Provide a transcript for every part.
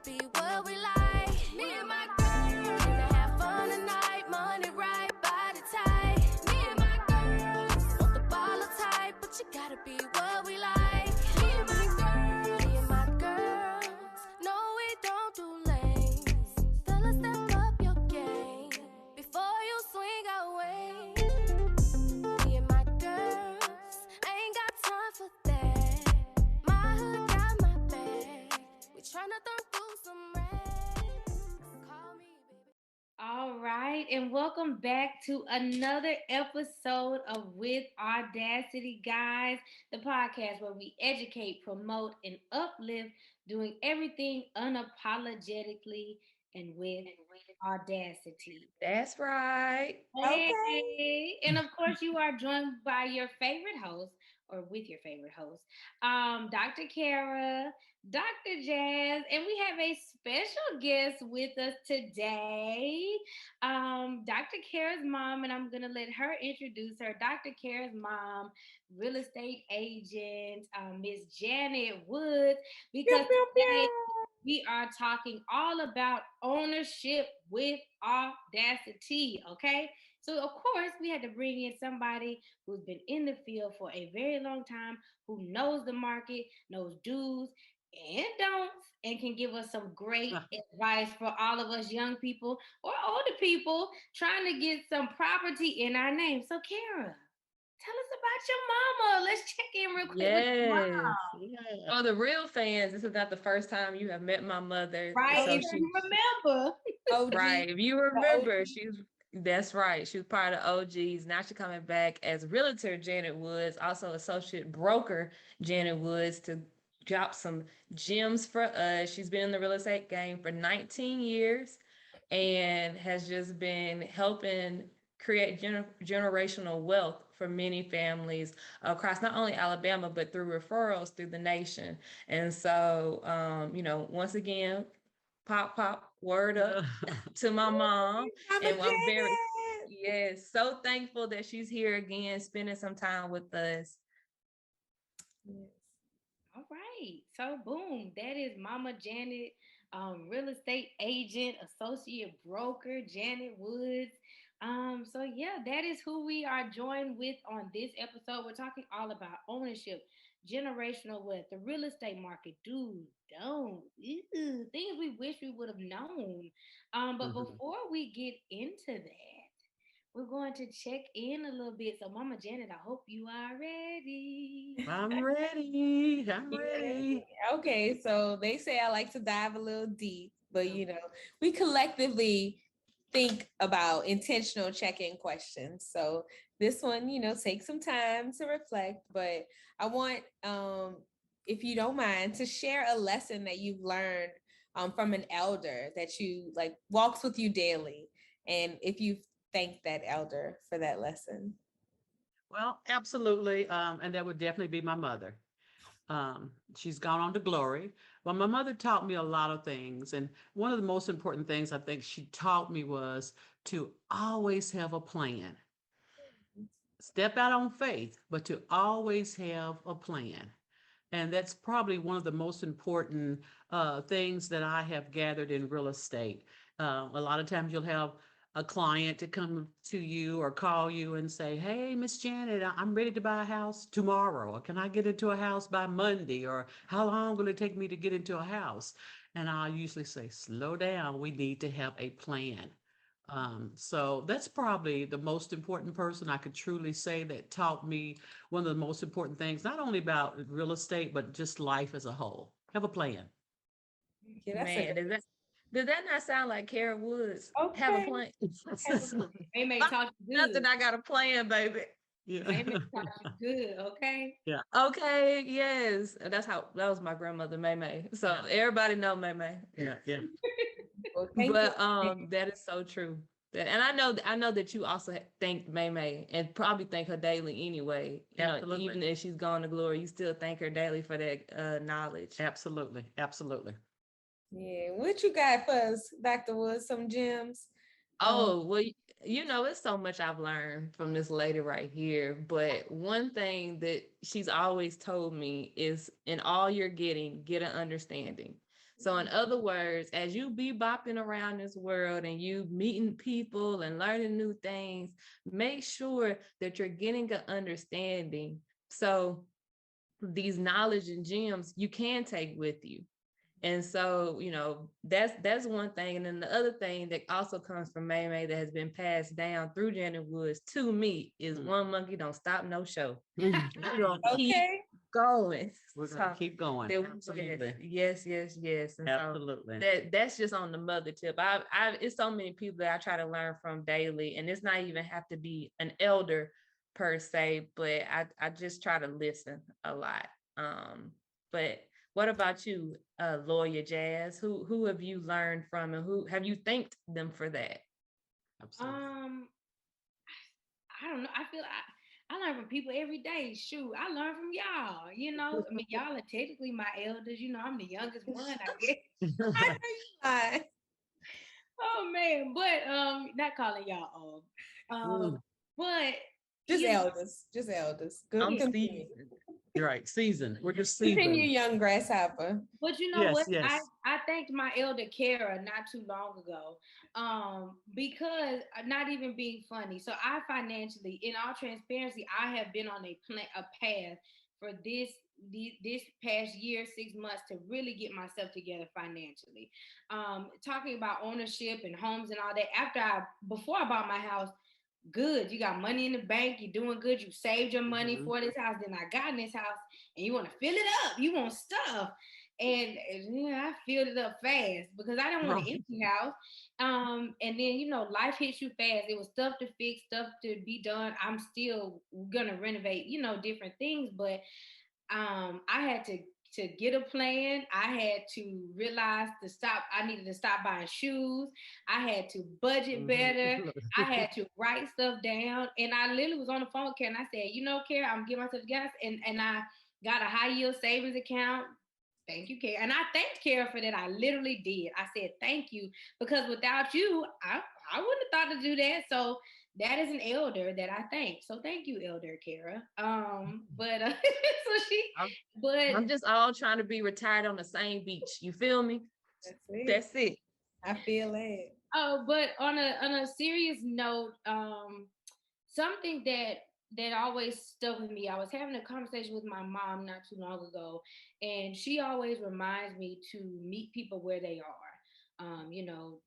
be what we like. Me and my girls gonna have fun tonight. Money right, body tight. Me and my girls want the baller type, but you gotta be what we like. Me and my girls, no we don't do lanes. Fella, step up your game before you swing away. Me and my girls ain't got time for that. My hood got my back. We tryna thumb through some racks. Call me, baby. All right, and welcome back to another episode of With Audacity, guys, the podcast where we educate, promote, and uplift, doing everything unapologetically and with audacity. That's right. Okay. Hey, and of course, you are joined by your favorite host, or with your favorite host, Dr. Kara, Dr. Jazz, and we have a special guest with us today, Dr. Kara's mom, and I'm gonna let her introduce her. Dr. Kara's mom, real estate agent, Miss Janet Woods, because today we are talking all about ownership with audacity. Okay. So, of course, we had to bring in somebody who's been in the field for a very long time, who knows the market, knows do's and don'ts, and can give us some great advice for all of us young people or older people trying to get some property in our name. So, Kara, tell us about your mama. Let's check in real quick with your mom. Yes. Yeah. For the real fans, this is not the first time you have met my mother. Right, So if you remember. OG. right. If you remember, that's right. She was part of OGs. Now she's coming back as realtor Janet Woods, also associate broker Janet Woods, to drop some gems for us. She's been in the real estate game for 19 years and has just been helping create generational wealth for many families across not only Alabama, but through referrals through the nation. And so, once again, pop, word up to my mom. Mama And I'm very, Janet. yes, so thankful that she's here again, spending some time with us. Yes. All right. So boom, that is Mama Janet, real estate agent, associate broker, Janet Woods. So yeah, that is who we are joined with on this episode. We're talking all about ownership, generational wealth, the real estate market, do, don't, things we wish we would have known. But before we get into that, we're going to check in a little bit. So, Mama Janet, I hope you are ready. I'm ready. I'm ready. Okay, so they say I like to dive a little deep, but we collectively think about intentional check-in questions. So this one, take some time to reflect, but I want, if you don't mind, to share a lesson that you've learned from an elder that you like walks with you daily, and if you thank that elder for that lesson. Well, absolutely. And that would definitely be my mother. She's gone on to glory. Well, my mother taught me a lot of things. And one of the most important things I think she taught me was to always have a plan. Step out on faith, but to always have a plan. And that's probably one of the most important things that I have gathered in real estate. A lot of times you'll have a client to come to you or call you and say, "Hey, Miss Janet, I'm ready to buy a house tomorrow. Or can I get into a house by Monday? Or how long will it take me to get into a house?" And I usually say, "Slow down. We need to have a plan." So that's probably the most important person I could truly say that taught me one of the most important things, not only about real estate, but just life as a whole. Have a plan. Yeah, that's Man, does that not sound like Kara Woods? Have a okay. plan. They may talk you good. Nothing, I got a plan, baby. They may talk you good, okay? Yeah. Okay, yes. That was my grandmother, May May. So everybody know May May. Yeah. Yeah. Well, thank But you. that is so true. And I know that you also thank May May and probably thank her daily anyway. Absolutely. Even if she's gone to glory, you still thank her daily for that knowledge. Absolutely. Absolutely. Yeah, what you got for us, Dr. Woods? Some gems? Oh, well, it's so much I've learned from this lady right here. But one thing that she's always told me is in all you're getting, get an understanding. So in other words, as you be bopping around this world and you meeting people and learning new things, make sure that you're getting an understanding. So these knowledge and gems you can take with you. And so, that's one thing. And then the other thing that also comes from May May that has been passed down through Janet Woods to me is one monkey don't stop no show. We're gonna keep Okay. going. We're gonna keep going. Absolutely. Yes. And Absolutely. so that's just on the mother tip. I it's so many people that I try to learn from daily, and it's not even have to be an elder per se, but I just try to listen a lot. But what about you, Lawyer Jazz? Who have you learned from, and who have you thanked them for that? Absolutely. I don't know. I learn from people every day. Shoot, I learn from y'all. I mean, y'all are technically my elders. I'm the youngest one, I guess. I know you lying. Oh man, but not calling y'all old. But Just you know, elders. Just elders. Good. I'm Continue. seasoned. You're right. Season. We're just Continue, seasoned. young grasshopper. but you know Yes, what? I yes. I thanked my elder Kara not too long ago, because not even being funny. So I financially, in all transparency, I have been on a path for this past year, 6 months to really get myself together financially. Talking about ownership and homes and all that. Before I bought my house, good. You got money in the bank. You're doing good. You saved your money Mhm. for this house. Then I got in this house, and you want to fill it up. You want stuff, and yeah, I filled it up fast because I didn't want an Right. empty house. And then life hits you fast. There was stuff to fix, stuff to be done. I'm still gonna renovate, different things, but I had to get a plan. I had to realize to stop. I needed to stop buying shoes. I had to budget better. Mhm. I had to write stuff down. And I literally was on the phone with Kara and I said, Kara, I'm getting myself together. And I got a high yield savings account. Thank you, Kara. And I thanked Kara for that. I literally did. I said, thank you. Because without you, I wouldn't have thought to do that. So that is an elder that I thank. So thank you, Elder Kara. But so she, I'm, but I'm just all trying to be retired on the same beach. You feel me? That's it. That's it. I feel it. but on a serious note, something that always stuck with me. I was having a conversation with my mom not too long ago, and she always reminds me to meet people where they are.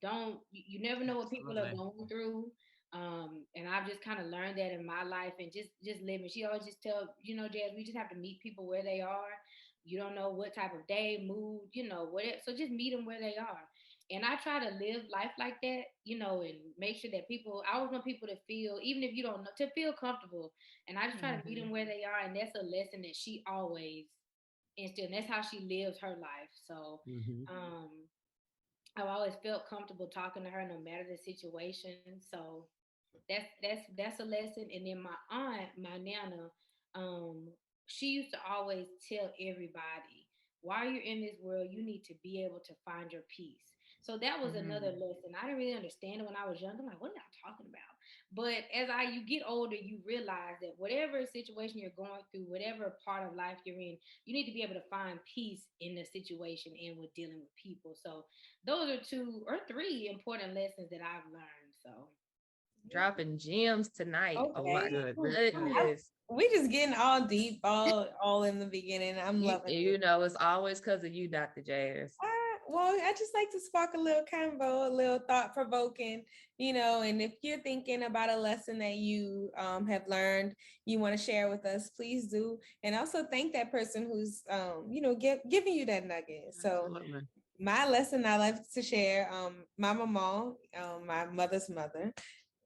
Don't you never know what people are Absolutely. going through. And I've just kind of learned that in my life and just living. She always just tell, Jazz, we just have to meet people where they are. You don't know what type of day, mood, whatever. So just meet them where they are. And I try to live life like that, and make sure that I always want people to feel, even if you don't know, to feel comfortable. And I just try to meet Mhm. them where they are. And that's a lesson that she always instilled. And that's how she lives her life. So Mhm. um, I've always felt comfortable talking to her no matter the situation. So that's a lesson. And then my aunt, my nana, um, she used to always tell everybody, while you're in this world, you need to be able to find your peace. So that was another Mhm. lesson. I didn't really understand it when I was young. I'm like, what are y'all talking about? But as you get older, you realize that whatever situation you're going through, whatever part of life you're in, you need to be able to find peace in the situation and with dealing with people. So those are two or three important lessons that I've learned. So Dropping gems tonight. Oh Very my Okay. good. Very good. goodness. We just getting all deep, all in the beginning. I'm loving it. It's always because of you, Dr. Jazz. Well, I just like to spark a little convo, a little thought provoking, and if you're thinking about a lesson that you have learned, you want to share with us, please do. And also thank that person who's, giving you that nugget. So Absolutely. my lesson I like to share, my mama, my mother's mother,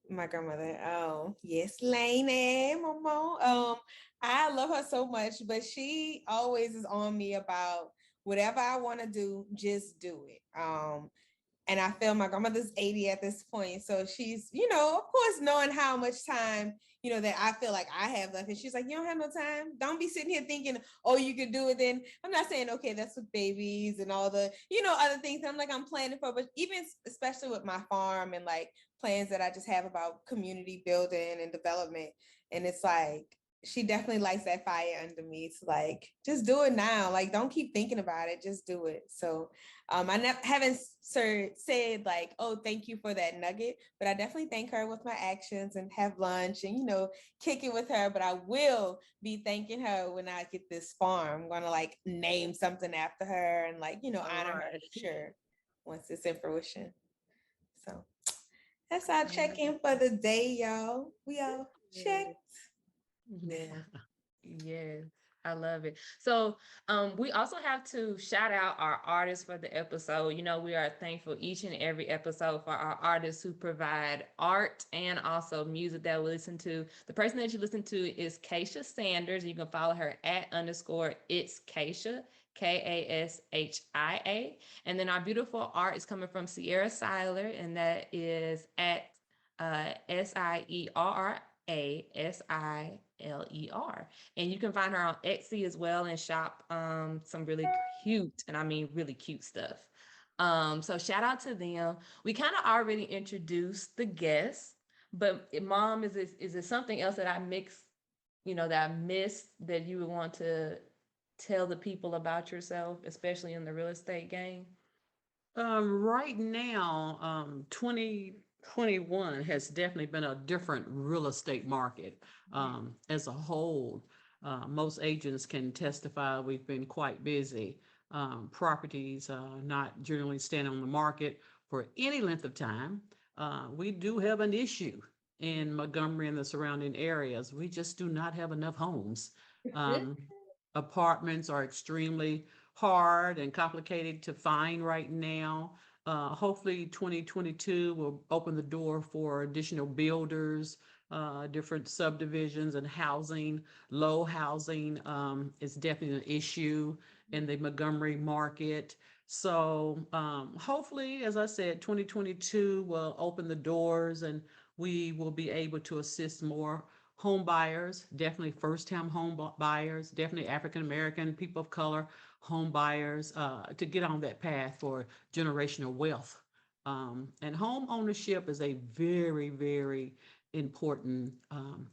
my grandmother. Oh, yes, Lainey, mama. I love her so much, but she always is on me about whatever I want to do, just do it. And I feel my grandmother's 80 at this point. So she's, of course, knowing how much time, that I feel like I have left. And she's like, you don't have no time. Don't be sitting here thinking, oh, you could do it then. I'm not saying, okay, that's with babies and all the, other things that I'm planning for. But even especially with my farm and like plans that I just have about community building and development. And it's like, she definitely lights that fire under me to like just do it now. Like don't keep thinking about it, just do it. So I haven't said like, oh, thank you for that nugget, but I definitely thank her with my actions and have lunch and kick it with her. But I will be thanking her when I get this farm. I'm gonna like name something after her and like All honor her right. for sure once it's in fruition. So that's our Yeah. check-in for the day, y'all. We all checked. Yeah. Yes, I love it. So, we also have to shout out our artists for the episode. We are thankful each and every episode for our artists who provide art and also music that we listen to. The person that you listen to is Keisha Sanders. You can follow her at underscore it's Keisha, Kashia. And then our beautiful art is coming from Sierra Siler, and that is at SIERRASILER. And you can find her on Etsy as well and shop some really cute, and I mean really cute stuff. So shout out to them. We kind of already introduced the guests, but mom, is it something else that I that I missed that you would want to tell the people about yourself, especially in the real estate game? Right now, 2021 has definitely been a different real estate market as a whole. Most agents can testify we've been quite busy. Properties not generally staying on the market for any length of time. We do have an issue in Montgomery and the surrounding areas. We just do not have enough homes. Um, Apartments are extremely hard and complicated to find right now. Hopefully 2022 will open the door for additional builders, different subdivisions and housing. Low housing is definitely an issue in the Montgomery market. So hopefully, as I said, 2022 will open the doors and we will be able to assist more home buyers, definitely first time home buyers, definitely African American, people of color, home buyers, to get on that path for generational wealth. And home ownership is a very, very important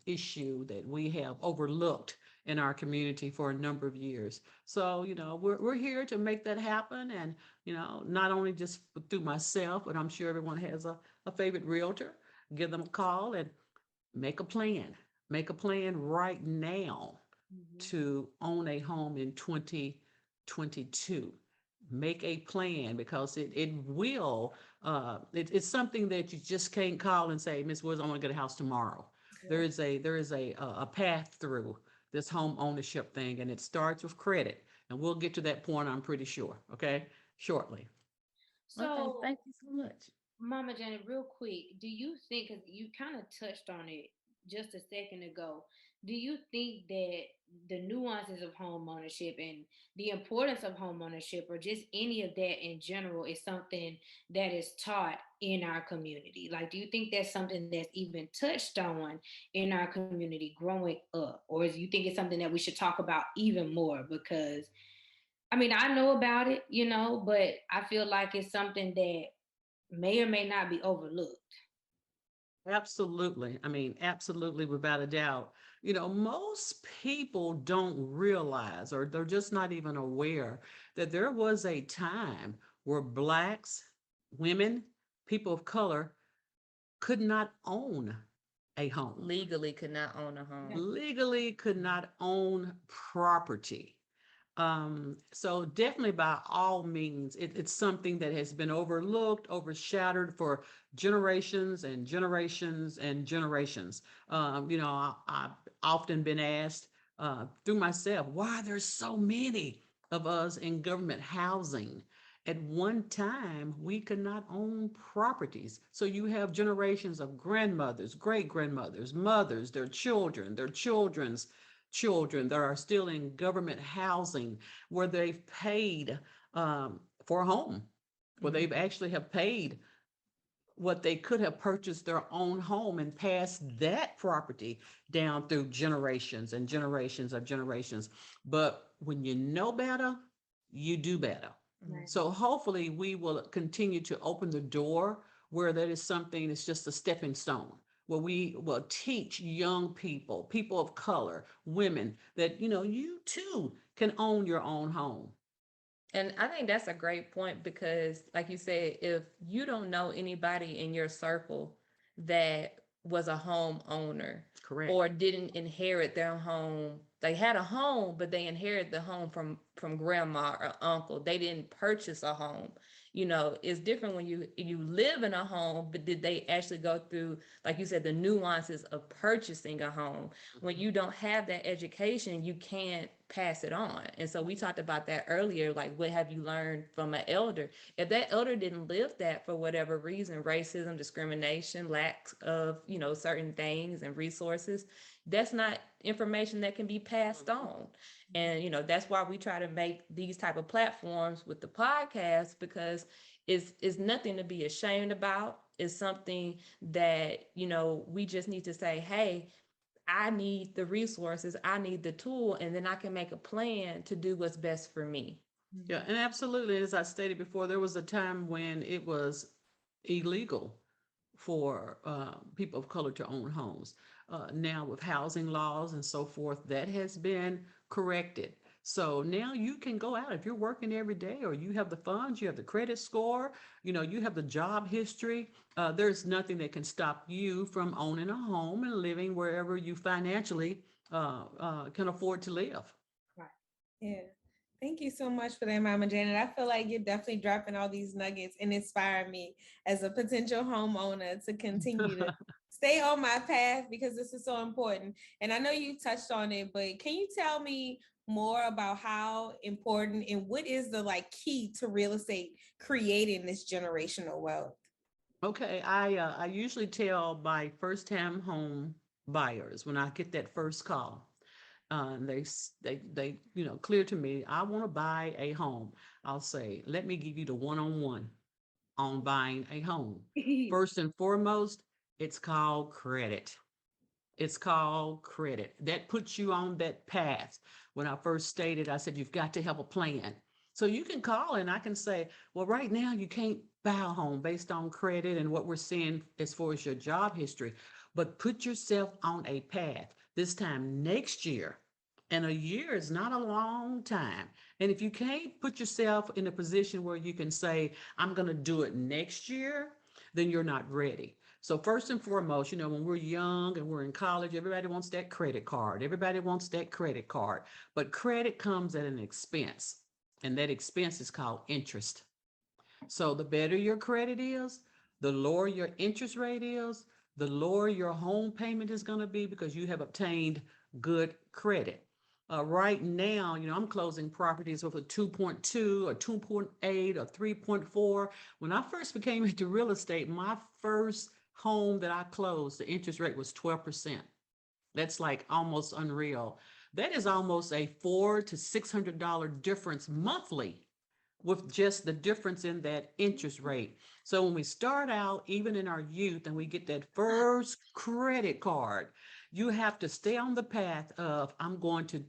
issue that we have overlooked in our community for a number of years. So, we're here to make that happen. And, not only just through myself, but I'm sure everyone has a favorite realtor. Give them a call and make a plan. Make a plan right now to own a home in 2022. Make a plan because it will, it's something that you just can't call and say, Miss Woods, I want to get a house tomorrow. There is a path through this home ownership thing, and it starts with credit. And we'll get to that point, I'm pretty sure, okay, shortly. Okay, So, thank you so much. Mama Janet, real quick, do you think, because you kind of touched on it just a second ago, do you think that the nuances of home ownership and the importance of home ownership or just any of that in general is something that is taught in our community? Like, do you think that's something that's even touched on in our community growing up? Or do you think it's something that we should talk about even more? Because I mean, I know about it, but I feel like it's something that may or may not be overlooked. Absolutely. I mean, absolutely, without a doubt. Most people don't realize, or they're just not even aware, that there was a time where Blacks, women, people of color could not own a home, Legally could not own a Yeah. home. legally could not own property. So definitely by all means, it's something that has been overlooked, overshadowed for generations and generations and generations. I've often been asked through myself, why there's so many of us in government housing. At one time, we could not own properties. So you have generations of grandmothers, great grandmothers, mothers, their children, their children's children that are still in government housing where they've paid for a home, where Mhm. they've actually have paid what they could have purchased their own home and passed that property down through generations and generations of generations. But when you know better, you do better. Right. So hopefully we will continue to open the door where that is something that's just a stepping stone. where we will teach young people, people of color, women, that you too can own your own home. And I think that's a great point because, like you said, if you don't know anybody in your circle that was a homeowner Correct. or didn't inherit their home, they had a home, but they inherited the home from grandma or uncle. They didn't purchase a home. It's different when you live in a home, but did they actually go through, like you said, the nuances of purchasing a home? When you don't have that education, you can't pass it on. And so we talked about that earlier, like what have you learned from an elder? If that elder didn't live that for whatever reason, racism, discrimination, lack of, certain things and resources, that's not information that can be passed on. And that's why we try to make these type of platforms with the podcast, because it's nothing to be ashamed about. It's something that we just need to say, hey, I need the resources, I need the tool, and then I can make a plan to do what's best for me. Yeah, and absolutely. As I stated before, there was a time when it was illegal for people of color to own homes. Now, with housing laws and so forth, that has been corrected. So now you can go out if you're working every day, or you have the funds, you have the credit score, you have the job history. There's nothing that can stop you from owning a home and living wherever you financially can afford to live. Right. Yeah. Thank you so much for that, Mama Janet. I feel like you're definitely dropping all these nuggets and inspiring me as a potential homeowner to continue to stay on my path because this is so important. And I know you touched on it, but can you tell me more about how important and what is the key to real estate creating this generational wealth? Okay, I usually tell my first time home buyers when I get that first call, and they clear to me, I want to buy a home. I'll say, let me give you the one-on-one on buying a home. First and foremost, it's called credit. It's called credit. That puts you on that path. When I first stated, I said, you've got to have a plan. So you can call and I can say, well, right now you can't buy a home based on credit and what we're seeing as far as your job history, but put yourself on a path this time next year. And a year is not a long time. And if you can't put yourself in a position where you can say, I'm going to do it next year, then you're not ready. So first and foremost, when we're young and we're in college, everybody wants that credit card. Everybody wants that credit card. But credit comes at an expense, and that expense is called interest. So the better your credit is, the lower your interest rate is, the lower your home payment is going to be because you have obtained good credit. Right now, I'm closing properties with a 2.2 or 2.8 or 3.4. When I first became into real estate, my first home that I closed, the interest rate was 12%. That's like almost unreal. That is almost a $400 to $600 difference monthly with just the difference in that interest rate. So when we start out, even in our youth, and we get that first credit card, you have to stay on the path of, I'm going to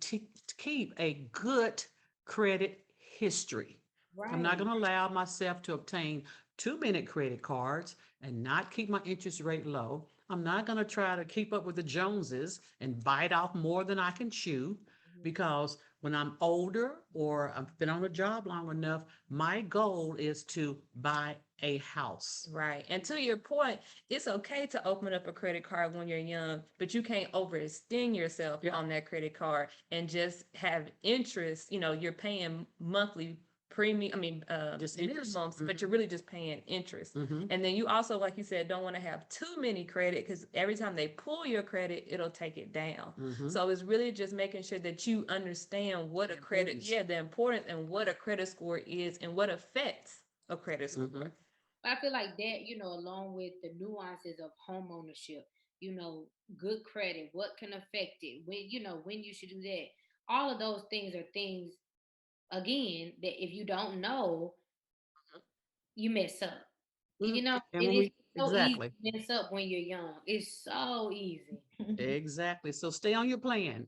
keep a good credit history. I'm not Right. going to allow myself to obtain too many credit cards and not keep my interest rate low. I'm not going to try to keep up with the Joneses and bite off more than I can chew, because when I'm older or I've been on a job long enough, my goal is to buy a house. Right. And to your point, it's okay to open up a credit card when you're young, but you can't overextend yourself Yeah. on that credit card and just have interest. You're paying monthly premium, Just interest. minimums, but you're really just paying interest. Mm-hmm. And then you also, like you said, don't want to have too many credit because every time they pull your credit, it'll take it down. Mm-hmm. So it's really just making sure that you understand what a credit, Importance. yeah, the importance and what a credit score is and what affects a credit score. Mm-hmm. I feel like that, along with the nuances of home ownership, good credit, what can affect it, when you should do that. All of those things are things, again, that if you don't know, you mess up. Mm-hmm. And It when is we so easy exactly. to mess up when you're young. It's so easy. Exactly. So stay on your plan.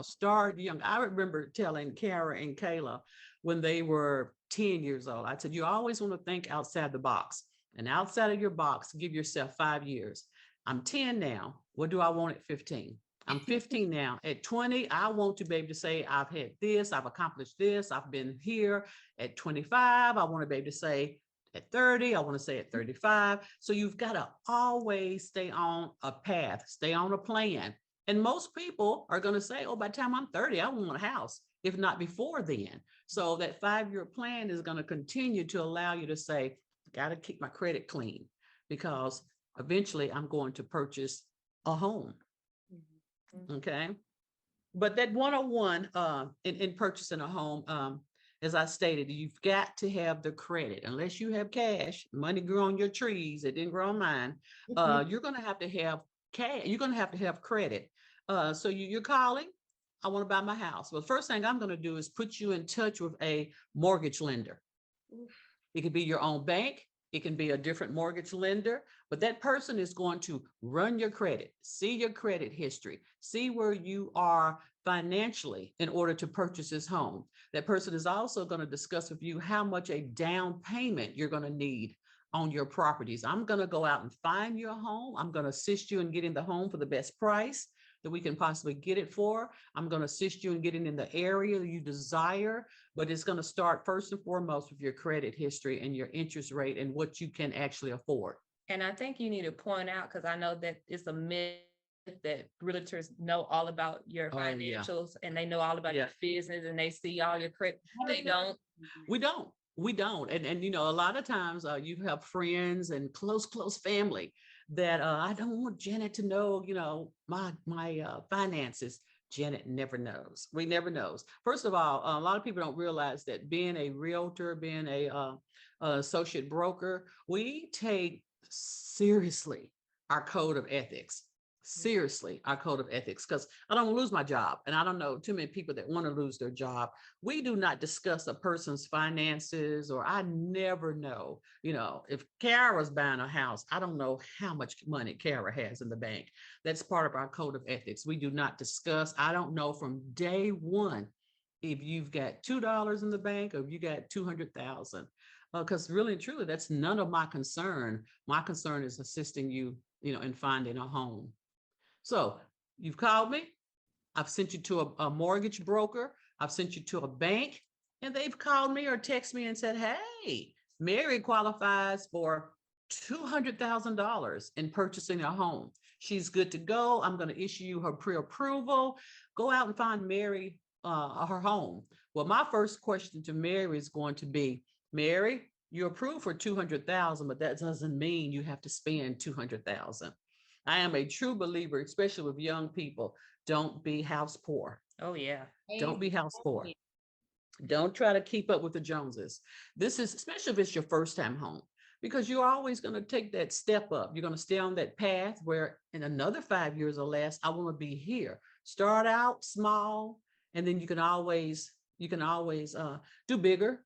Start young. I remember telling Kara and Kayla when they were 10 years old, I said, you always want to think outside the box. And outside of your box, give yourself 5 years. I'm 10 now. What do I want at 15? I'm 15 now. At 20, I want to be able to say, I've had this, I've accomplished this, I've been here. At 25, I want to be able to say, at 30, I want to say at 35. So you've got to always stay on a path, stay on a plan. And most people are going to say, oh, by the time I'm 30, I want a house, if not before then. So that 5-year plan is going to continue to allow you to say, got to keep my credit clean because eventually I'm going to purchase a home. Okay. But that 101 in purchasing a home, as I stated, you've got to have the credit. Unless you have cash, money grew on your trees, it didn't grow on mine. You're going to have cash. You're going to have credit. So you're calling, I want to buy my house. Well, first thing I'm going to do is put you in touch with a mortgage lender. It could be your own bank. It can be a different mortgage lender, but that person is going to run your credit, see your credit history, see where you are financially in order to purchase this home. That person is also going to discuss with you how much a down payment you're going to need on your properties. I'm going to go out and find your home. I'm going to assist you in getting the home for the best price that we can possibly get it for. I'm going to assist you in getting in the area you desire, but it's going to start first and foremost with your credit history and your interest rate and what you can actually afford. And I think you need to point out, because I know that it's a myth that realtors know all about your financials and they know all about your business and they see all your credit. They don't. We don't. We don't. And you know, a lot of times you have friends and close family that I don't want Janet to know, you know, my finances. Janet never knows. We never knows. First of all, a lot of people don't realize that being a realtor, being a associate broker, we take seriously our code of ethics. Seriously, our code of ethics, because I don't lose my job. And I don't know too many people that want to lose their job. We do not discuss a person's finances, or I never know, you know, if Kara's buying a house, I don't know how much money Kara has in the bank. That's part of our code of ethics. We do not discuss. I don't know from day one if you've got $2 in the bank or if you got 200,000. Because really and truly, that's none of my concern. My concern is assisting you, you know, in finding a home. So you've called me. I've sent you to a mortgage broker. I've sent you to a bank, and they've called me or texted me and said, hey, Mary qualifies for $200,000 in purchasing a home. She's good to go. I'm going to issue you her pre-approval. Go out and find Mary her home. Well, my first question to Mary is going to be, Mary, you're approved for 200,000, but that doesn't mean you have to spend 200,000. I am a true believer, especially with young people. Don't be house poor. Oh, yeah. Don't be house poor. Don't try to keep up with the Joneses. This is especially if it's your first time home, because you're always going to take that step up. You're going to stay on that path where in another 5 years or less, I want to be here. Start out small, and then you can always do bigger,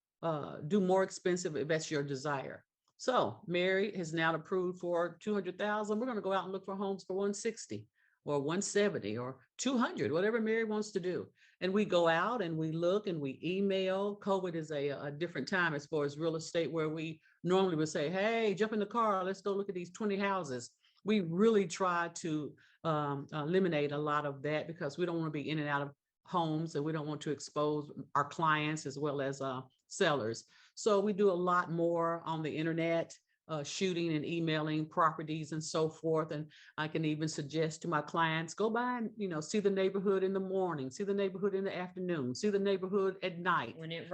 do more expensive if that's your desire. So Mary is now approved for 200,000. We're going to go out and look for homes for 160 or 170 or 200, whatever Mary wants to do. And we go out and we look and we email. COVID is a different time as far as real estate, where we normally would say, hey, jump in the car, let's go look at these 20 houses. We really try to eliminate a lot of that because we don't want to be in and out of homes, and we don't want to expose our clients as well as sellers. So we do a lot more on the internet, shooting and emailing properties and so forth. And I can even suggest to my clients, go by and, you know, see the neighborhood in the morning, see the neighborhood in the afternoon, see the neighborhood at night. When it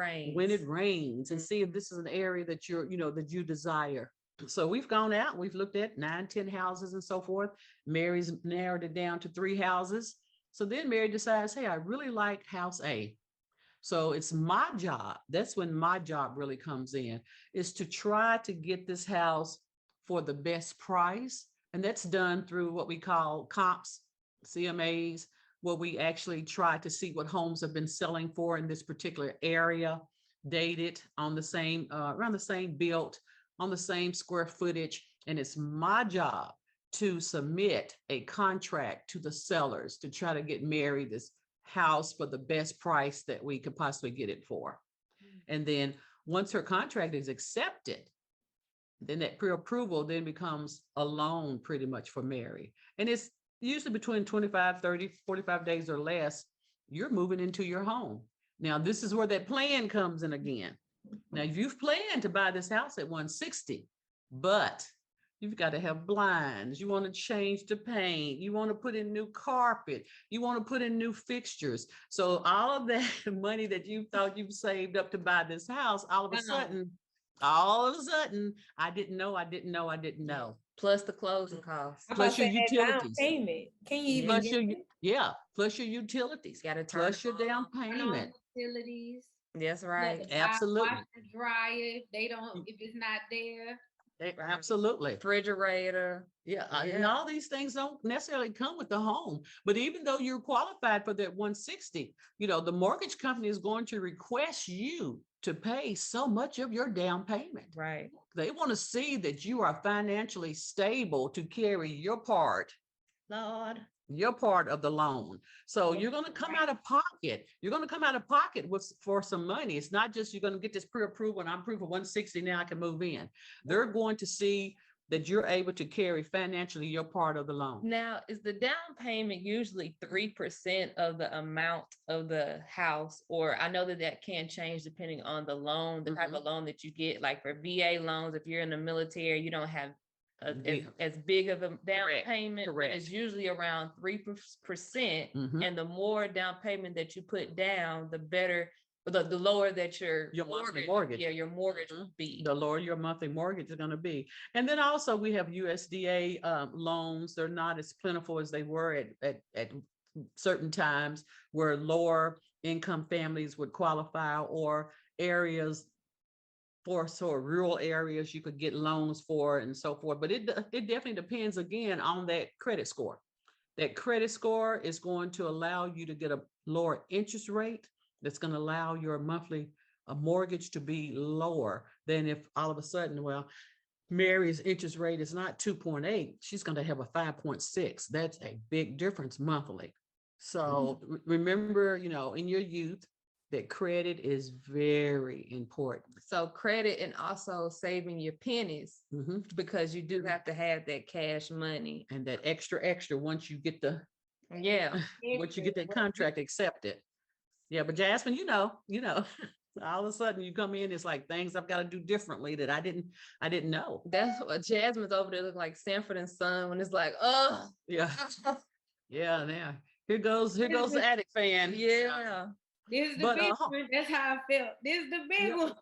rains. And see if this is an area that that you desire. So we've gone out, we've looked at 9, 10 houses and so forth. Mary's narrowed it down to 3 houses. So then Mary decides, hey, I really like house A. So it's my job. That's when my job really comes in, is to try to get this house for the best price. And that's done through what we call comps, CMAs, where we actually try to see what homes have been selling for in this particular area, dated on the same, around the same built, on the same square footage. And it's my job to submit a contract to the sellers to try to get Mary this house for the best price that we could possibly get it for. And then once her contract is accepted, Then that pre-approval then becomes a loan pretty much for Mary. And it's usually between 25, 30, 45 days or less, you're moving into your home. Now, this is where that plan comes in again. Now, you've planned to buy this house at 160, but you've got to have blinds. You want to change the paint. You want to put in new carpet. You want to put in new fixtures. So all of that money that you thought you saved up to buy this house, all of a sudden, I didn't know, I didn't know, I didn't know. Plus the closing costs. I'm about to Plus your say that down utilities. payment. Can you even Plus get your, it? yeah, plus your utilities. Got to turn. Plus your down Turn on payment. utilities. That's You right. have to Absolutely. wash the dryer if they don't, if it's not there. Absolutely. Refrigerator. Yeah, and Yeah. all these things don't necessarily come with the home. But even though you're qualified for that 160, the mortgage company is going to request you to pay so much of your down payment. Right. They want to see that you are financially stable to carry your part, Lord. your part of the loan. So you're going to come out of pocket. You're going to come out of pocket for some money. It's not just you're going to get this pre-approval and I'm approved for 160. Now I can move in. They're going to see that you're able to carry financially your part of the loan. Now, is the down payment usually 3% of the amount of the house? Or I know that can change depending on the loan, the type of loan that you get. Like for VA loans, if you're in the military, you don't have as big of a down payment. Correct. It's usually around 3%. Mhm. And the more down payment that you put down, the better, the lower that your monthly mortgage. Yeah, your mortgage will be. The lower your monthly mortgage is going to be. And then also we have USDA loans. They're not as plentiful as they were at certain times, where lower income families would qualify, or areas for sort of rural areas you could get loans for and so forth. But it definitely depends again on that credit score. That credit score is going to allow you to get a lower interest rate. That's going to allow your monthly mortgage to be lower than if all of a sudden, well, Mary's interest rate is not 2.8, she's going to have a 5.6. That's a big difference monthly. So remember, in your youth, that credit is very important. So credit, and also saving your pennies, because you do have to have that cash money. And that extra once you get once you get that contract accepted. Yeah, but Jasmine, all of a sudden you come in, it's like things I've got to do differently that I didn't know. That's what Jasmine's over there look like Sanford and Son when it's like, oh yeah. Yeah, now here goes the attic fan. Yeah. This is the big one. That's how I felt. This is the big one.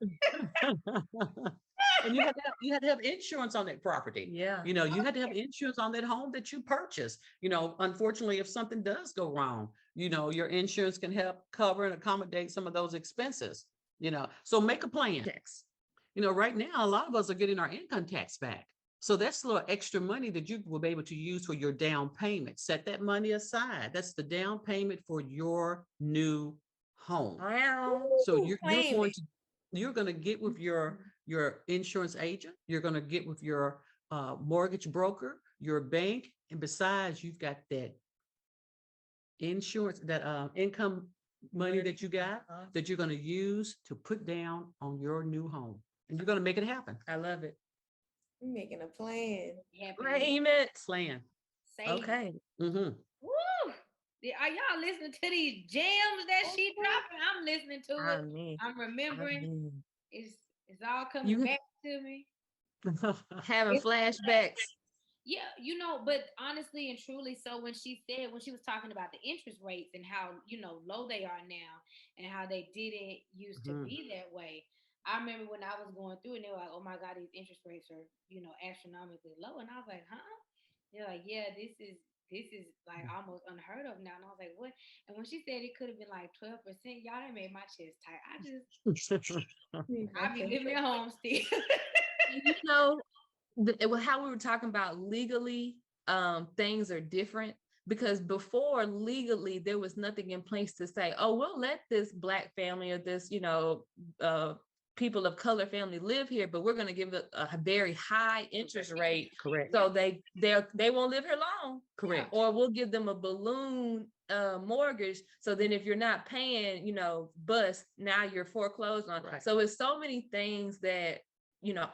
And you had to have insurance on that property. Yeah. You had to have insurance on that home that you purchased. Unfortunately, if something does go wrong, your insurance can help cover and accommodate some of those expenses. So make a plan. Right now, a lot of us are getting our income tax back. So that's a little extra money that you will be able to use for your down payment. Set that money aside. That's the down payment for your new home. Wow. So you're going to get with your insurance agent. You're going to get with your mortgage broker, your bank, and besides, you've got that insurance, that income money that you got that you're going to use to put down on your new home, and you're going to make it happen. I love it. We're making a plan. Plan. Okay. Woo! Are y'all listening to these gems that she dropping? I'm listening to it. I'm remembering. It's all coming back to me. Having flashbacks. Yeah, but honestly and truly, so when she was talking about the interest rates and how, low they are now and how they didn't used to be that way. I remember when I was going through and they were like, oh my God, these interest rates are, astronomically low. And I was like, huh? They're like, yeah, this is like almost unheard of now. And I was like, what? And when she said it could have been like 12%, y'all, that made my chest tight. I be living at home still. How we were talking about legally, things are different, because before legally there was nothing in place to say, oh, we'll let this Black family or this, people of color family live here, but we're going to give it a very high interest rate. Correct. So they won't live here long. Correct. Or we'll give them a balloon mortgage. So then if you're not paying, bust, now you're foreclosed on. Right. So it's so many things that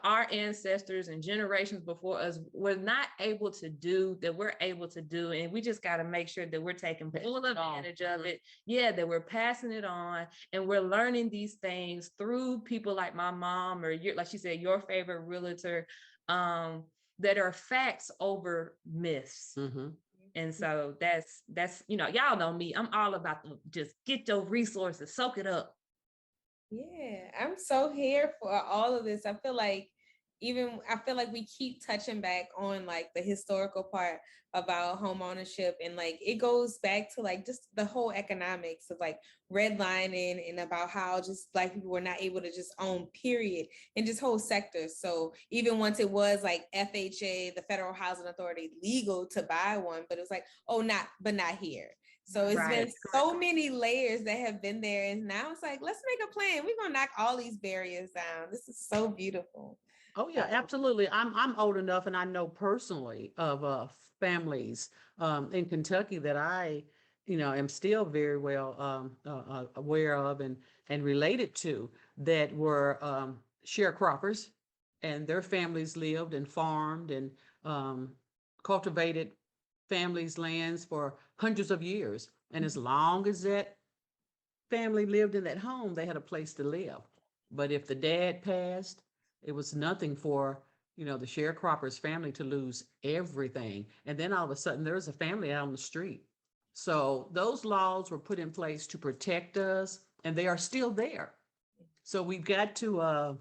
our ancestors and generations before us were not able to do that we're able to do. And we just got to make sure that we're taking full advantage of it. Yeah, that we're passing it on and we're learning these things through people like my mom or like she said, your favorite realtor, that are facts over myths. Mm-hmm. And so that's y'all know me. I'm all about just get your resources, soak it up. Yeah, I'm so here for all of this. I feel like we keep touching back on like the historical part about home ownership, and like it goes back to like just the whole economics of like redlining and about how just Black people were not able to just own, period, in just whole sectors. So even once it was like FHA, the Federal Housing Authority, legal to buy one, but it was like, oh, not here. So it's been so many layers that have been there. And now it's like, let's make a plan. We're going to knock all these barriers down. This is so beautiful. Oh yeah, absolutely. I'm old enough, and I know personally of families in Kentucky that I, am still very well aware of and related to, that were sharecroppers, and their families lived and farmed and cultivated families' lands for hundreds of years. And as long as that family lived in that home, they had a place to live. But if the dad passed, it was nothing for, the sharecropper's family to lose everything. And then all of a sudden there's a family out on the street. So those laws were put in place to protect us, and they are still there. So we've got to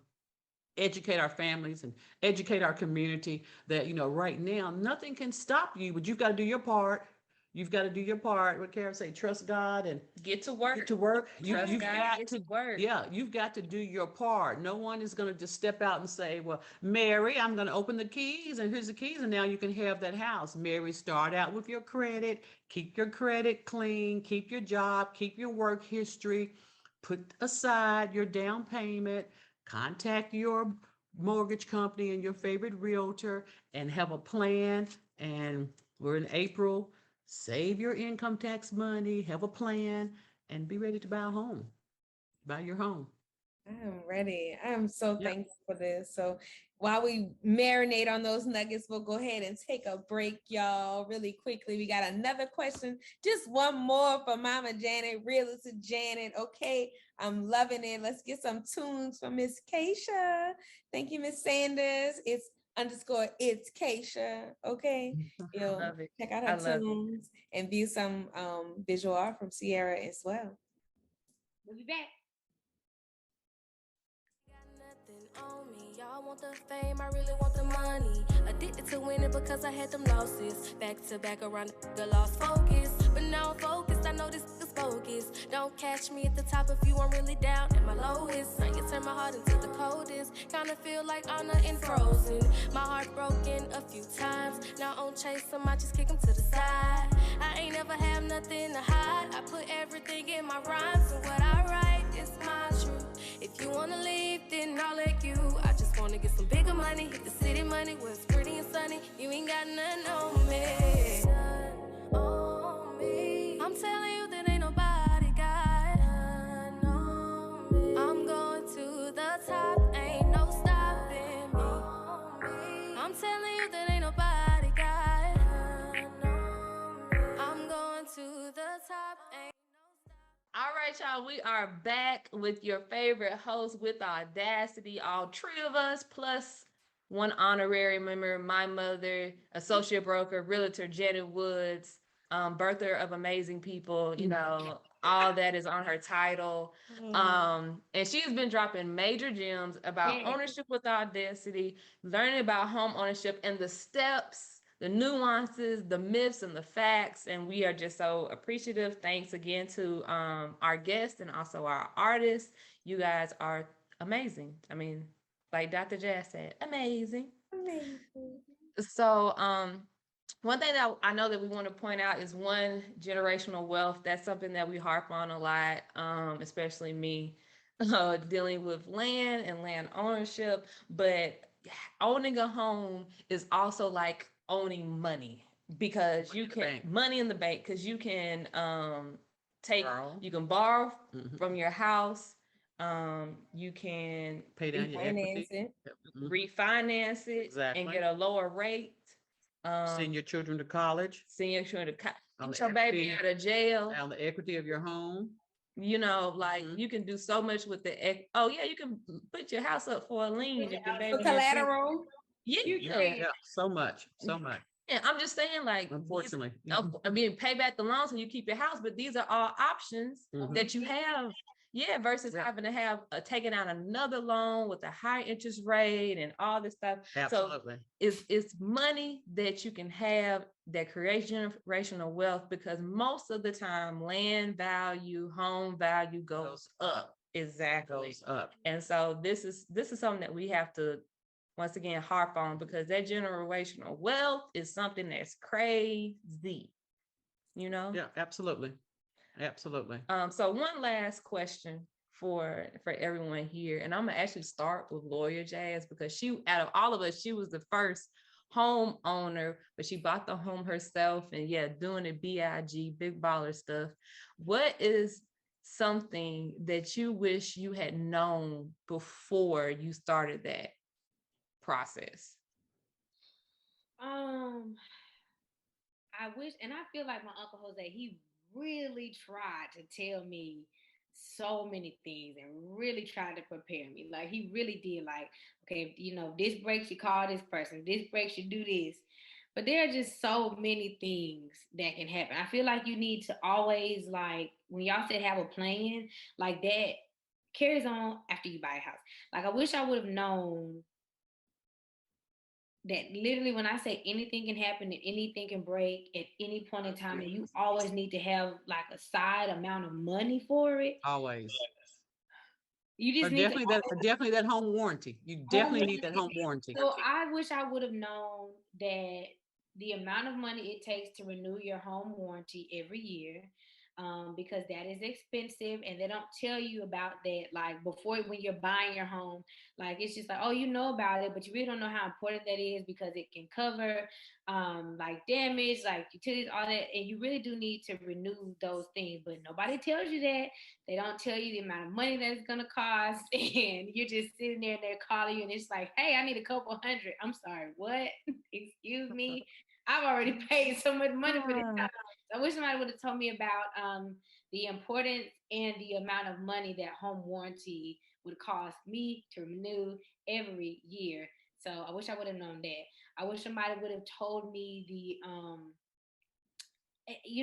educate our families and educate our community that, right now, nothing can stop you, but you've got to do your part. You've got to do your part. What Karen say? Trust God and get to work. Get to work. Trust You've God, got get to work. Yeah, you've got to do your part. No one is going to just step out and say, "Well, Mary, I'm going to open the keys, and here's the keys, and now you can have that house." Mary, start out with your credit. Keep your credit clean. Keep your job. Keep your work history. Put aside your down payment. Contact your mortgage company and your favorite realtor and have a plan. And we're in April. Save your income tax money, have a plan, and be ready to buy a home. Buy your home. I am ready. I am so Yep. thankful for this. So while we marinate on those nuggets, we'll go ahead and take a break, y'all, really quickly. We got another question, just one more for Mama Janet, Realtor Janet. Okay, I'm loving it. Let's get some tunes from Miss Keisha. Thank you, Miss Sanders. It's Keisha. Okay, Love it. check out I her love it. tunes and view some visual art from Sierra as well. We'll be back. Nothing on me. Y'all want the fame, I really want the money. Addicted to winning because I had them losses. Back to back around the lost focus. But now I'm focused, I know this is bogus. Don't catch me at the top if you weren't really down at my lowest. Now you turn my heart into the coldest. Kinda feel like Anna in Frozen. My heart broken a few times. Now on chase him, I just kick him to the side. I ain't never have nothing to hide. I put everything in my rhymes, and what I write is my truth. If you wanna leave, then I'll let you. I just wanna get some bigger money, hit the city money where it's pretty and sunny. You ain't got nothing on me. I'm telling you that ain't nobody got nothing on me. I'm going to the top, ain't no stopping me. I'm telling you that ain't nobody got nothing on me. I'm going to the top, ain't All right, y'all. We are back with your favorite host with Audacity. All three of us, plus one honorary member, my mother, associate broker, realtor Janet Woods, birther of amazing people. All that is on her title. And she has been dropping major gems about ownership with Audacity, learning about home ownership and the steps, the nuances, the myths, and the facts. And we are just so appreciative. Thanks again to our guests and also our artists. You guys are amazing. I mean, like Dr. Jazz said, amazing. Amazing. So one thing that I know that we want to point out is one, generational wealth. That's something that we harp on a lot, especially me, dealing with land and land ownership. But owning a home is also like owning money, because you can money in the bank, because you can take Borrow. you can borrow Mhm. from your house, You can Pay down your equity. Finance it. Yep. Mhm. refinance it and Exactly. get a lower rate. Send Um, your children to college send your children to on get the your baby equity, out of jail. on the equity of your home. You know, like Mhm. you can do so much with oh yeah, you can put your house up for a lien if your For baby has three. collateral. You Yeah, Yeah. can. yeah, so much, so much. Yeah, I'm just saying, like, Unfortunately. I mean, pay back the loan so you keep your house, but these are all options Mhm. that you have. Yeah, versus Yeah, having to have taking out another loan with a high interest rate and all this stuff. So absolutely. it's money that you can have that creates generational wealth because most of the time land value, home value goes up. Exactly. Goes up. And so this is something that we have to once again harp on because that generational wealth is something that's crazy, you know? Yeah, absolutely. Absolutely. So one last question for everyone here, and I'm gonna actually start with Lawyer Jazz because she, out of all of us, she was the first homeowner, but she bought the home herself, and yeah, doing it big baller stuff. What is something that you wish you had known before you started that process? Um, I wish, and I feel like my Uncle Jose, he really tried to tell me so many things and really tried to prepare me. Like he really did. Like, okay, if this breaks, you call this person. This breaks, you do this. But there are just so many things that can happen. I feel like you need to always like when y'all said have a plan, like that carries on after you buy a house. Like I wish I would have known that literally when I say anything can happen and anything can break at any point in time, and you always need to have like a side amount of money for it. Always. You Or just need to definitely that home warranty. You home definitely need that home warranty. So I wish I would have known that the amount of money it takes to renew your home warranty every year, because that is expensive, and they don't tell you about that like before when you're buying your home. Like it's just like, oh, you know about it, but you really don't know how important that is because it can cover like damage, like utilities, all that, and you really do need to renew those things. But nobody tells you that. They don't tell you the amount of money that it's gonna cost, and you're just sitting there and they're calling you, and it's like, hey, I need a couple hundred. I'm sorry, what? Excuse me. I've already paid so much money for this house. So I wish somebody would have told me about the importance and the amount of money that home warranty would cost me to renew every year. So I wish I would have known that. I wish somebody would have told me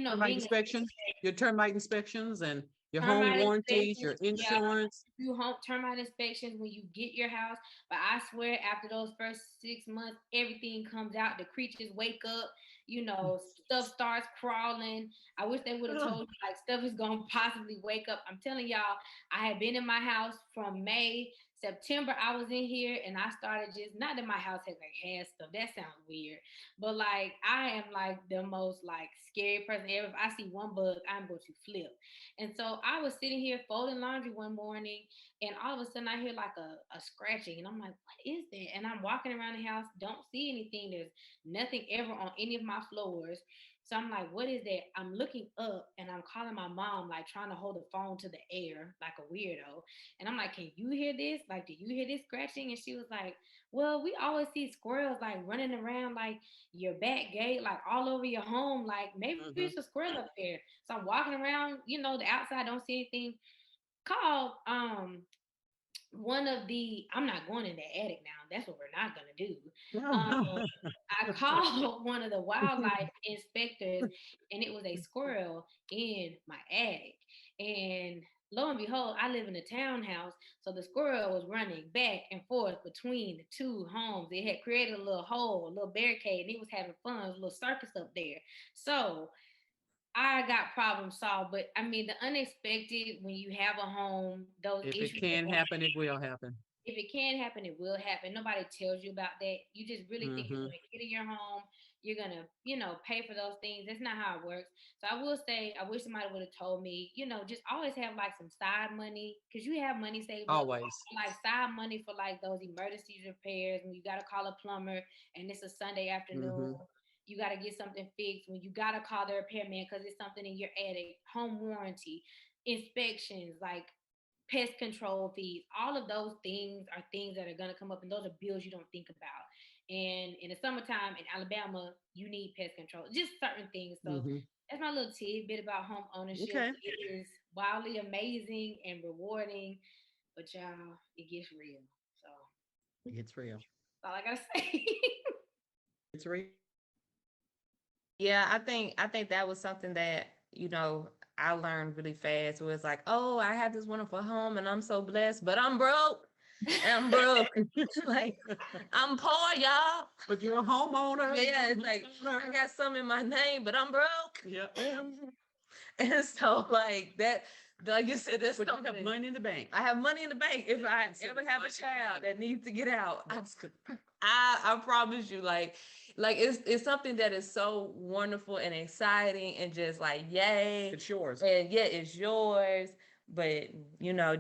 Termite being inspection, your termite inspections and your home termite warranties, inspections, your yeah, insurance. do home termite inspections when you get your house. But I swear, after those first 6 months, everything comes out. The creatures wake up. Stuff starts crawling. I wish they would have told you like stuff is gonna possibly wake up. I'm telling y'all, I had been in my house from May. September, I was in here and I started just not that my house had stuff. That sounds weird, but like I am like the most like scary person ever. If I see one bug, I'm going to flip. And so I was sitting here folding laundry one morning, and all of a sudden I hear like a scratching, and I'm like, "What is that?" And I'm walking around the house, don't see anything. There's nothing ever on any of my floors. So I'm like, "What is that?" I'm looking up, and I'm calling my mom, like trying to hold the phone to the air, like a weirdo. And I'm like, "Can you hear this? Like, do you hear this scratching?" And she was like, "Well, we always see squirrels like running around like your back gate, like all over your home. Like maybe it's a Mhm. squirrel up there." So I'm walking around, the outside, don't see anything. Called one of the I'm not going in the attic now. That's what we're not gonna do. I called one of the wildlife inspectors, and it was a squirrel in my attic. And lo and behold, I live in a townhouse, so the squirrel was running back and forth between the two homes. It had created a little hole, a little barricade, and it was having fun. It was a little circus up there. So I got problem solved. But I mean, the unexpected when you have a home, those If it issues are can going happen, it will happen. if it can happen, it will happen. Nobody tells you about that. You just really think you're Hmm. going to get in your home. You're going to, pay for those things. That's not how it works. So I will say, I wish somebody would have told me, just always have like some side money because you have money saved up, Always. like side money for like those emergency repairs when you got to call a plumber and it's a Sunday afternoon. Hmm. You got to get something fixed when you got to call the repairman because it's something in your attic, home warranty, inspections, like pest control fees. All of those things are things that are going to come up, and those are bills you don't think about. And in the summertime in Alabama, you need pest control, just certain things. So Hmm. that's my little tidbit about home ownership. Okay. It is wildly amazing and rewarding, but y'all, it gets real. So It's real. that's all I gotta say. It's real. Yeah, I think that was something that, I learned really fast. Where it's like, oh, I have this wonderful home and I'm so blessed, but I'm broke. I'm broke. Like, I'm poor, y'all. But you're a homeowner. Yeah, it's like I got some in my name, but I'm broke. Yeah. And so like that, like you said, that's But you have something. money in the bank. I have money in the bank. If I ever have a child that needs to get out, I promise you, like it's something that is so wonderful and exciting and just like yay. It's yours. And yeah, it's yours. But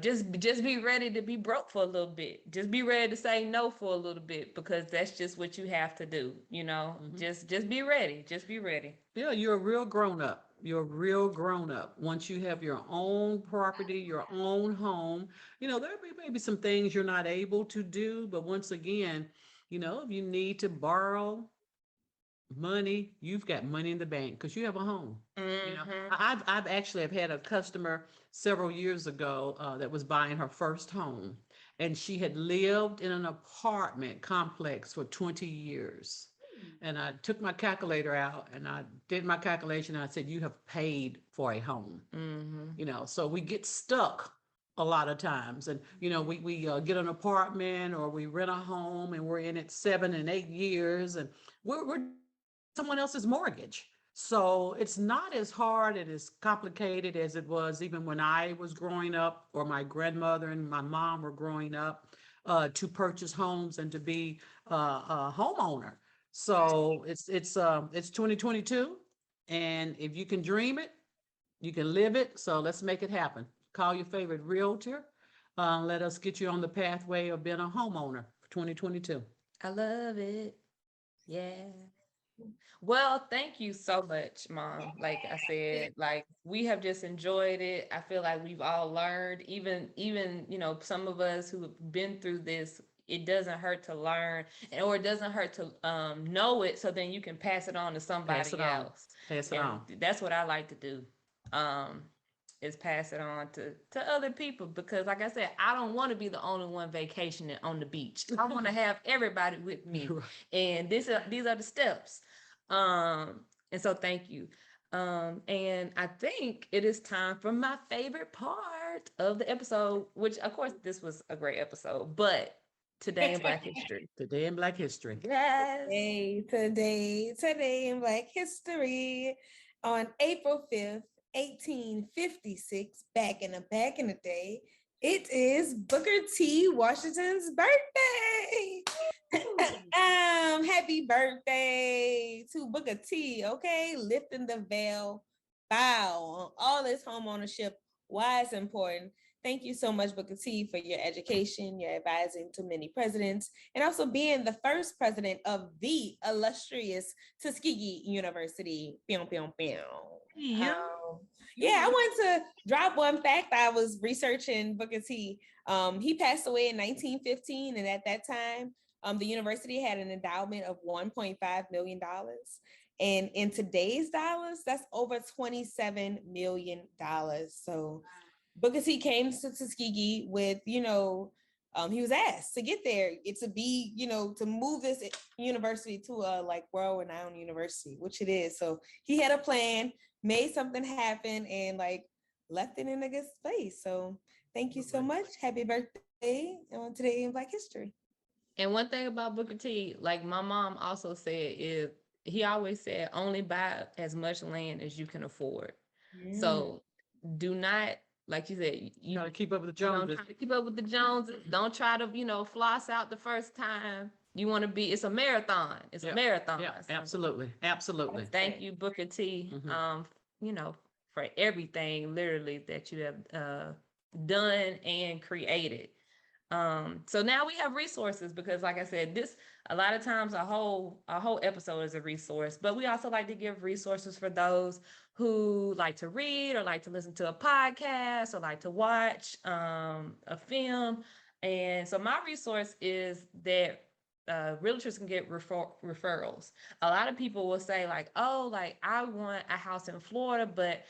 just be ready to be broke for a little bit. Just be ready to say no for a little bit because that's just what you have to do. Mhm. Just be ready. Just be ready. Yeah, you're a real grown up. You're a real grown up. Once you have your own property, your own home, there may be some things you're not able to do, but once again, if you need to borrow money, you've got money in the bank because you have a home. Hmm. I've actually have had a customer several years ago that was buying her first home, and she had lived in an apartment complex for 20 years. And I took my calculator out and I did my calculation. And I said, "You have paid for a home." Hmm. So we get stuck a lot of times, and we get an apartment or we rent a home, and we're in it 7 and 8 years, and we're someone else's mortgage. So it's not as hard and as complicated as it was even when I was growing up, or my grandmother and my mom were growing up, to purchase homes and to be a homeowner. So it's 2022, and if you can dream it, you can live it. So let's make it happen. Call your favorite realtor. Let us get you on the pathway of being a homeowner for 2022. I love it. Yeah. Well, thank you so much, Mom. Like I said, like we have just enjoyed it. I feel like we've all learned, even, some of us who have been through this, it doesn't hurt to learn or it doesn't hurt to know it so then you can pass it on to Pass it somebody on. else. Pass it And on. that's what I like to do. Um, is pass it on to other people because like I said, I don't want to be the only one vacationing on the beach. I want to have everybody with me. Right. And these are the steps. And so thank you. And I think it is time for my favorite part of the episode, which of course this was a great episode, but today in Black History. Today in Black History. Yes. Today in Black History, on April 5th, 1856, back in the day, it is Booker T. Washington's birthday. Happy birthday to Booker T. Okay, lifting the veil, bow on all this home ownership. Why it's important. Thank you so much, Booker T, for your education, your advising to many presidents, and also being the first president of the illustrious Tuskegee University. Pew, pew, pew. Yeah. Yeah, I wanted to drop one fact. I was researching Booker T. He passed away in 1915, and at that time, the university had an endowment of $1.5 million. And in today's dollars, that's over $27 million. So Booker T came to Tuskegee with, he was asked to get there, to be, to move this university to a like world-renowned university, which it is. So he had a plan, made something happen, and like left it in a good space. So thank you so much. Happy birthday on Today in Black History. And one thing about Booker T, like my mom also said, is he always said only buy as much land as you can afford. So do not, like you said, You gotta keep up with the don't Joneses. try to keep up with the Joneses. Don't try to, floss out the first time. You want to be, it's a marathon. It's a marathon. Yeah, absolutely. Absolutely. Thank you, Booker T, for everything literally that you have done and created. So now we have resources because, like I said, this a lot of times a whole episode is a resource, but we also like to give resources for those who like to read or like to listen to a podcast or like to watch a film. And so my resource is that realtors can get referrals. A lot of people will say like, oh, like I want a house in Florida, but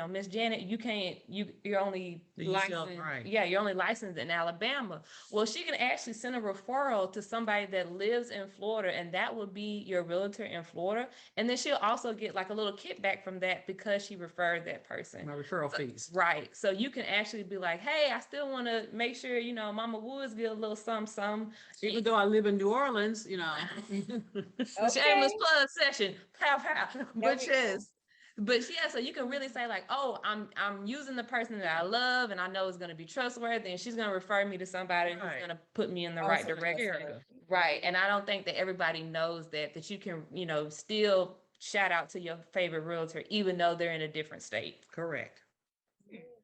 Miss Janet, you can't, you're only licensed, right. yeah, you're only licensed in Alabama. Well, she can actually send a referral to somebody that lives in Florida, and that will be your realtor in Florida. And then she'll also get like a little kickback from that because she referred that person. My referral fees. Right. So you can actually be like, hey, I still want to make sure, Mama Woods get a little some. Even though I live in New Orleans, Shameless Okay. plug session. Pow pow. There But we go. yes. But yeah, so you can really say like, oh, I'm using the person that I love and I know is gonna be trustworthy, and she's gonna refer me to somebody who's Right. gonna put me in the right Awesome. direction. Carrier. Right. And I don't think that everybody knows that you can, still shout out to your favorite realtor even though they're in a different state. Correct.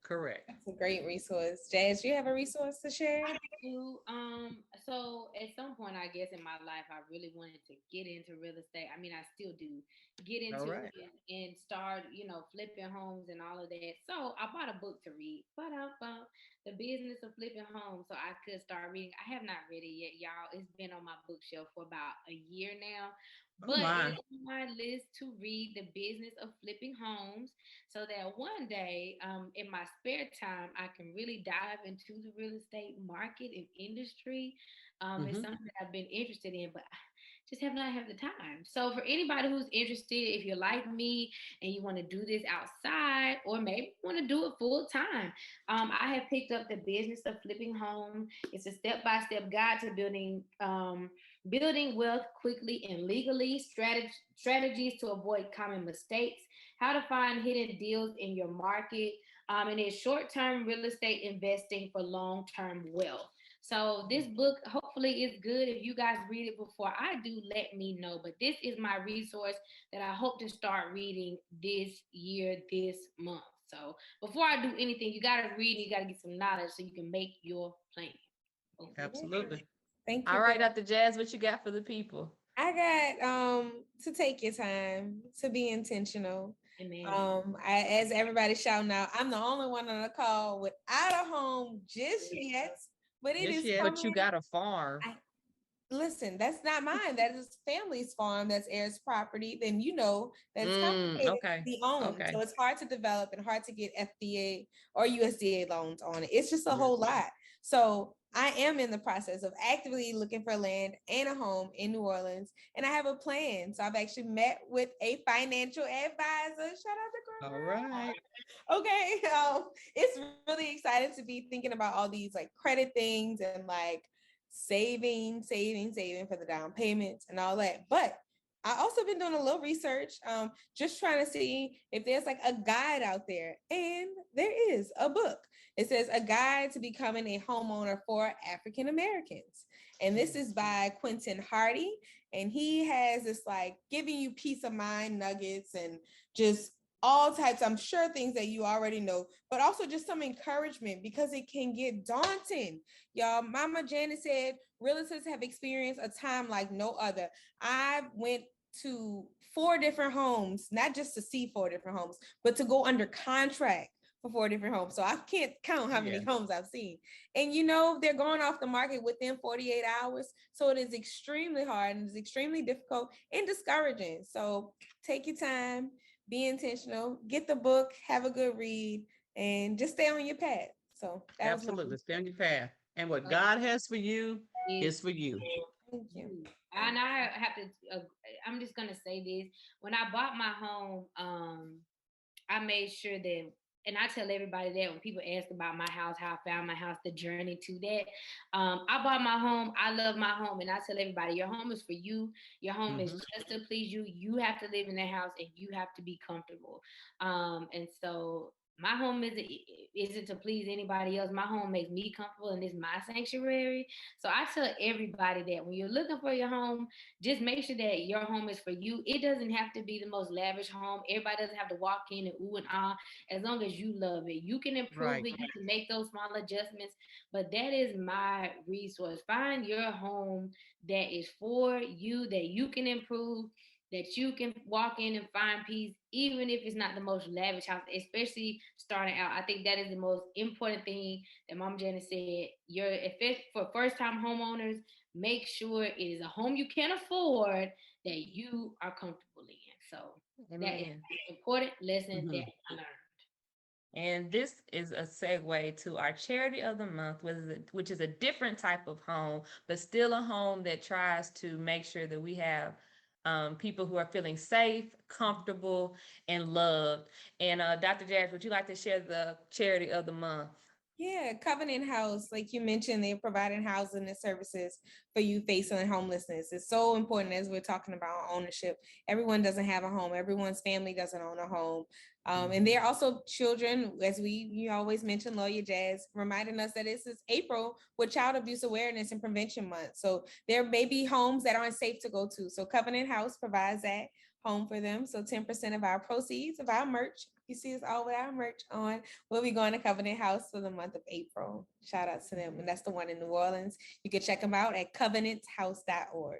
Correct. That's a great resource. Jazz, you have a resource to share? So at some point, I guess in my life, I really wanted to get into real estate. I mean, I still do get All into right. it and start, flipping homes and all of that. So I bought a book to read, but the business of flipping homes, so I could start reading. I have not read it yet, y'all. It's been on my bookshelf for about a year now, Oh but my. it is on my list to read the business of flipping homes so that one day, in my spare time, I can really dive into the real estate market and industry. It's Mm-hmm. something that I've been interested in, but I just have not had the time. So for anybody who's interested, if you're like me and you want to do this outside, or maybe want to do it full time, I have picked up the business of flipping home. It's a step-by-step guide to building wealth quickly and legally, strategies to avoid common mistakes, how to find hidden deals in your market, and it's short-term real estate investing for long-term wealth. So this book hopefully is good. If you guys read it before I do, let me know. But this is my resource that I hope to start reading this year, this month. So before I do anything, you gotta read and you gotta get some knowledge so you can make your plan. Boom. Absolutely. Thank you All for right, that. Dr. Jazz, what you got for the people? I got to take your time, to be intentional. Amen. As everybody's shouting out, I'm the only one on the call without a home just yet, but it Yes, is yes. But you coming. got a farm. I, listen, that's not mine. That is family's farm. That's heirs property. Then that it's complicated to Okay. be owned. Okay. So it's hard to develop and hard to get FDA or USDA loans on it. It's just a Yes. whole lot. So I am in the process of actively looking for land and a home in New Orleans, and I have a plan. So I've actually met with a financial advisor. Shout out to All Girl. right. Okay. It's really exciting to be thinking about all these like credit things and like saving for the down payments and all that. But I also been doing a little research, just trying to see if there's like a guide out there. And there is a book. It says A Guide to Becoming a Homeowner for African Americans. And this is by Quentin Hardy. And he has this like giving you peace of mind nuggets and just all types, I'm sure things that you already know, but also just some encouragement because it can get daunting. Y'all, Mama Janet said realtors have experienced a time like no other. I went to 4 different homes, not just to see 4 different homes, but to go under contract for 4 different homes. So I can't count how many Yeah. homes I've seen. And they're going off the market within 48 hours. So it is extremely hard and it's extremely difficult and discouraging. So take your time, be intentional, get the book, have a good read, and just stay on your path. So that was my Absolutely. Stay on your path. And what Uh, God has for you is is for you. thank you. And I have to. I'm just gonna say this. When I bought my home, I made sure that, and I tell everybody that when people ask about my house, how I found my house, the journey to that. I bought my home. I love my home, and I tell everybody, your home is for you. Your home is Mm-hmm. just to please you. You have to live in that house, and you have to be comfortable. And so my home isn't to please anybody else. My home makes me comfortable and it's my sanctuary. So I tell everybody that when you're looking for your home, just make sure that your home is for you. It doesn't have to be the most lavish home. Everybody doesn't have to walk in and ooh and ah. As long as you love it, you can improve Right. it. You can make those small adjustments. But that is my resource. Find your home that is for you, that you can improve, that you can walk in and find peace, even if it's not the most lavish house, especially starting out. I think that is the most important thing that Mom Janet said. If it's for first time homeowners, make sure it is a home you can afford that you are comfortable in. So that is Amen. an important lesson that Mhm. I learned. And this is a segue to our charity of the month, which is a different type of home, but still a home that tries to make sure that we have people who are feeling safe, comfortable, and loved. And Dr. Jazz, would you like to share the charity of the month? Yeah, Covenant House, like you mentioned, they're providing housing and services for you facing homelessness. It's so important as we're talking about ownership. Everyone doesn't have a home. Everyone's family doesn't own a home. And there are also children, as you always mention, Lawyer Jazz, reminding us that this is April with Child Abuse Awareness and Prevention Month. So there may be homes that aren't safe to go to. So Covenant House provides that home for them. So 10% of our proceeds of our merch, you see us all with our merch on, we'll be going to Covenant House for the month of April. Shout out to them. And that's the one in New Orleans. You can check them out at covenanthouse.org.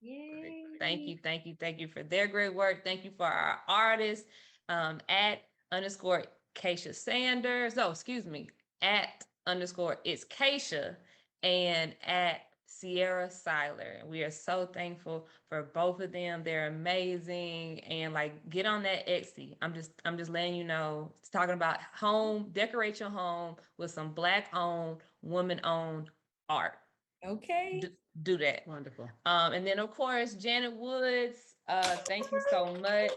Great. Yay. Thank you for their great work. Thank you for our artists at underscore Keisha Sanders. Oh, excuse me, at underscore it's Keisha and at Sierra Seiler. We are so thankful for both of them. They're amazing. And like get on that Etsy. I'm just letting you know. It's talking about home, decorate your home with some black owned, woman owned art. Okay. Do that. Wonderful. And then of course, Janet Woods, thank you so much.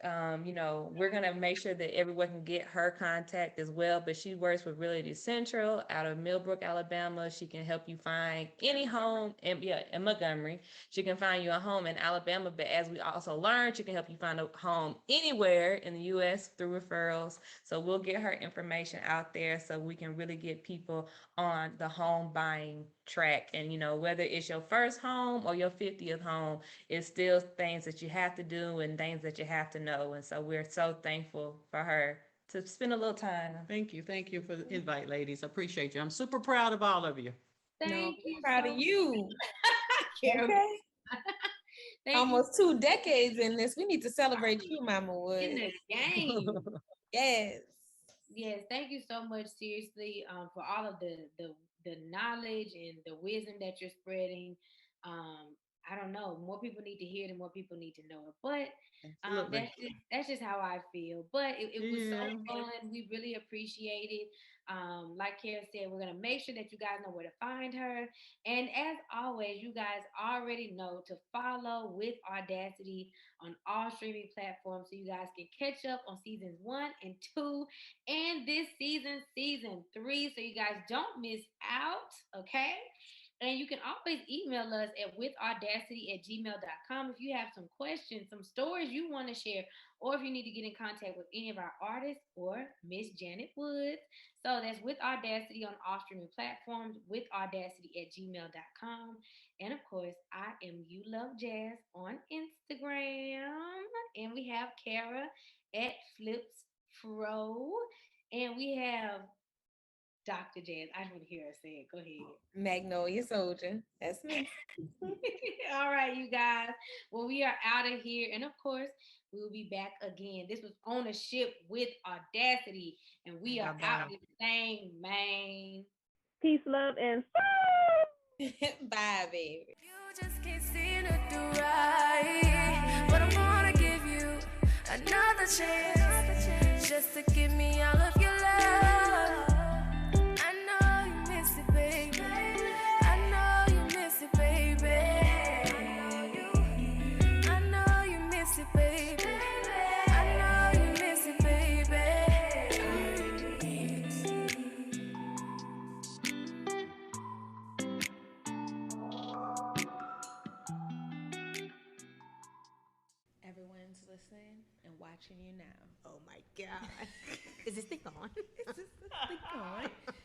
We're gonna make sure that everyone can get her contact as well. But she works with Realty Central out of Millbrook, Alabama. She can help you find any home in Montgomery. She can find you a home in Alabama. But as we also learned, she can help you find a home anywhere in the US through referrals. So we'll get her information out there so we can really get people on the home buying track. And whether it's your first home or your 50th home, it's still things that you have to do and things that you have to know. And so we're so thankful for her to spend a little time. Thank you. Thank you for the invite, ladies. I appreciate you. I'm super proud of all of you. No, Thank you proud so of you. Carol. Okay. Thank Almost 2 decades in this. We need to celebrate you, Mama you in Wood. the game. Yes. Yes, thank you so much, seriously, for all of the knowledge and the wisdom that you're spreading. I don't know, more people need to hear it and more people need to know it. But Absolutely. that's just how I feel. But it was so Yeah. fun. We really appreciate it. Like Kara said, we're gonna make sure that you guys know where to find her. And as always, you guys already know to follow with Audacity on all streaming platforms so you guys can catch up on seasons 1 and 2 and this season 3, so you guys don't miss out. Okay. And you can always email us at withaudacity@gmail.com if you have some questions, some stories you want to share, or if you need to get in contact with any of our artists or Miss Janet Woods. So that's with Audacity on all streaming platforms, withaudacity@gmail.com. And of course, I am You Love Jazz on Instagram. And we have Kara at Flips Pro. And we have Dr. Jazz. I just want to hear her say it. Go ahead. Magnolia Soldier. That's me. All right, you guys. Well, we are out of here. And of course, we will be back again. This was Ownership with Audacity. And we are Bye-bye. out this thing, man. Peace, love, and Bye, baby. You just can't seem to do right. But I'm gonna give you another chance just to give me all of your love. I know you miss it, baby. I know you miss it, baby. I know you miss it, baby. I know you miss it, baby. and watching you now. Oh my God. Is this thing on? Is this thing on?